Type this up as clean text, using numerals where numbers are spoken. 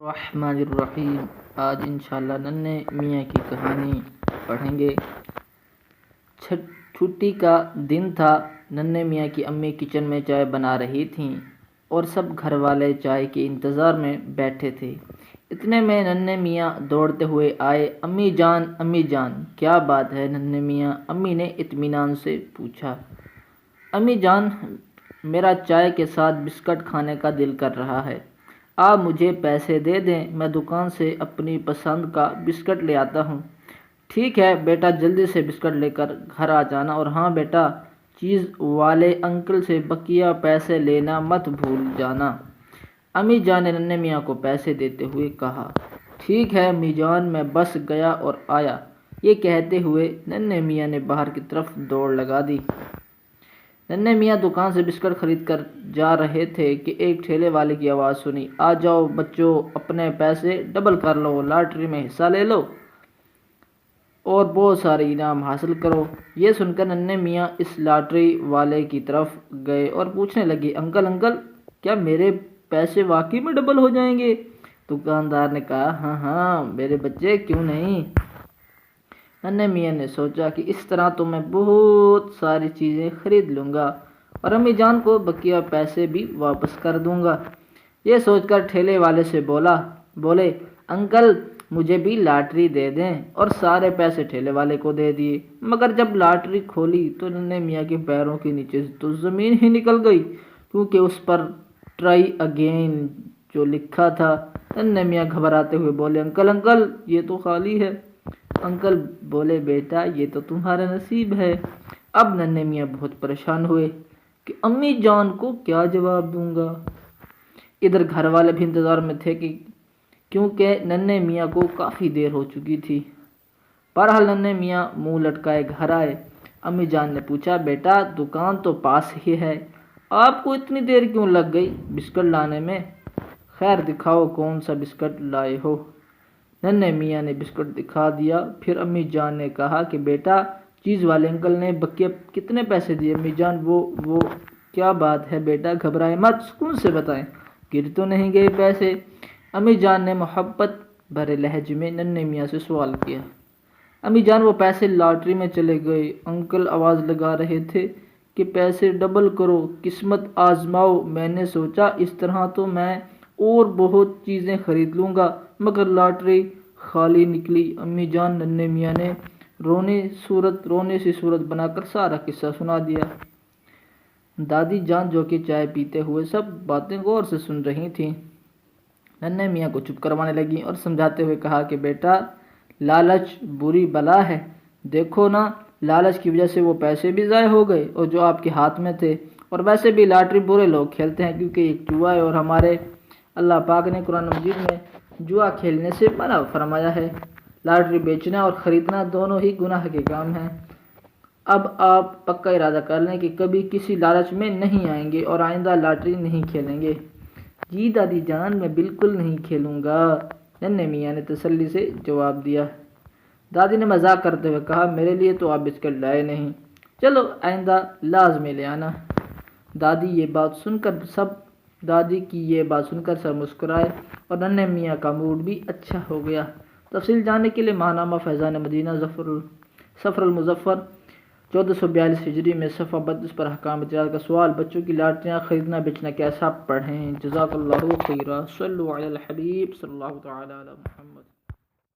الرحمن الرحیم۔ آج انشاءاللہ ننھے میاں کی کہانی پڑھیں گے۔ چھٹی کا دن تھا۔ ننھے میاں کی امی کچن میں چائے بنا رہی تھیں اور سب گھر والے چائے کے انتظار میں بیٹھے تھے۔ اتنے میں ننھے میاں دوڑتے ہوئے آئے۔ امی جان کیا بات ہے ننھے میاں؟ امی نے اطمینان سے پوچھا۔ امی جان، میرا چائے کے ساتھ بسکٹ کھانے کا دل کر رہا ہے، آپ مجھے پیسے دے دیں، میں دکان سے اپنی پسند کا بسکٹ لے آتا ہوں۔ ٹھیک ہے بیٹا، جلدی سے بسکٹ لے کر گھر آ جانا، اور ہاں بیٹا، چیز والے انکل سے بقیہ پیسے لینا مت بھول جانا۔ امی جان نے ننھے میاں کو پیسے دیتے ہوئے کہا۔ ٹھیک ہے امی جان، میں بس گیا اور آیا، یہ کہتے ہوئے ننھے میاں نے باہر کی طرف دوڑ لگا دی۔ ننھے میاں دکان سے بسکٹ خرید کر جا رہے تھے کہ ایک ٹھیلے والے کی آواز سنی۔ آ جاؤ بچوں، اپنے پیسے ڈبل کر لو، لاٹری میں حصہ لے لو اور بہت سارے انعام حاصل کرو۔ یہ سن کر ننھے میاں اس لاٹری والے کی طرف گئے اور پوچھنے لگے، انکل کیا میرے پیسے واقعی میں ڈبل ہو جائیں گے؟ دکاندار نے کہا، ہاں میرے بچے، کیوں نہیں۔ ننھے میاں نے سوچا کہ اس طرح تو میں بہت ساری چیزیں خرید لوں گا اور امی جان کو بقیہ پیسے بھی واپس کر دوں گا۔ یہ سوچ کر ٹھیلے والے سے بولے، انکل مجھے بھی لاٹری دے دیں، اور سارے پیسے ٹھیلے والے کو دے دیے۔ مگر جب لاٹری کھولی تو ننھے میاں کے پیروں کے نیچے سے تو زمین ہی نکل گئی، کیونکہ اس پر ٹرائی اگین جو لکھا تھا۔ ننھے میاں گھبراتے ہوئے بولے، انکل یہ تو خالی ہے۔ انکل بولے، بیٹا یہ تو تمہارا نصیب ہے۔ اب ننھے میاں بہت پریشان ہوئے کہ امی جان کو کیا جواب دوں گا۔ ادھر گھر والے بھی انتظار میں تھے کیونکہ ننھے میاں کو کافی دیر ہو چکی تھی۔ بہرحال ننھے میاں منہ لٹکائے گھر آئے۔ امی جان نے پوچھا، بیٹا دکان تو پاس ہی ہے، آپ کو اتنی دیر کیوں لگ گئی بسکٹ لانے میں؟ خیر دکھاؤ کون سا بسکٹ لائے ہو۔ ننھے میاں نے بسکٹ دکھا دیا۔ پھر امی جان نے کہا کہ بیٹا، چیز والے انکل نے بقیہ کتنے پیسے دیے؟ امی جان وہ کیا بات ہے بیٹا، گھبرائے مت، سکون سے بتائیں، گر تو نہیں گئے پیسے؟ امی جان نے محبت بھرے لہجے میں ننھے میاں سے سوال کیا۔ امی جان، وہ پیسے لاٹری میں چلے گئے، انکل آواز لگا رہے تھے کہ پیسے ڈبل کرو، قسمت آزماؤ۔ میں نے سوچا اس طرح تو میں اور بہت چیزیں خرید لوں گا، مگر لاٹری خالی نکلی۔ امی جان، ننھے میاں نے رونے سی صورت بنا کر سارا قصہ سنا دیا۔ دادی جان جو کہ چائے پیتے ہوئے سب باتیں غور سے سن رہی تھیں، ننھے میاں کو چپ کروانے لگیں اور سمجھاتے ہوئے کہا کہ بیٹا، لالچ بری بلا ہے، دیکھو نا، لالچ کی وجہ سے وہ پیسے بھی ضائع ہو گئے اور جو آپ کے ہاتھ میں تھے، اور ویسے بھی لاٹری برے لوگ کھیلتے ہیں کیونکہ ایک جوا ہے، اور ہمارے اللہ پاک نے قرآن مجید میں جوا کھیلنے سے منع فرمایا ہے۔ لاٹری بیچنا اور خریدنا دونوں ہی گناہ کے کام ہیں۔ اب آپ پکا ارادہ کر لیں کہ کبھی کسی لالچ میں نہیں آئیں گے اور آئندہ لاٹری نہیں کھیلیں گے۔ جی دادی جان، میں بالکل نہیں کھیلوں گا، ننھے میاں نے تسلی سے جواب دیا۔ دادی نے مذاق کرتے ہوئے کہا، میرے لیے تو آپ بسکٹ لائے نہیں، چلو آئندہ لازمی لے آنا۔ دادی کی یہ بات سن کر سب مسکرائے اور ننھے میاں کا موڈ بھی اچھا ہو گیا۔ تفصیل جاننے کے لیے ماہنامہ فیضان مدینہ سفر المظفر 1442 ہجری میں صفحہ 32 پر احکام تجارت کا سوال، بچوں کی لاٹریاں خریدنا بیچنا کیسا؟ پڑھیں۔ جزاک اللہ خیرا۔ صلو علی الحبیب صلی اللہ تعالی علی محمد۔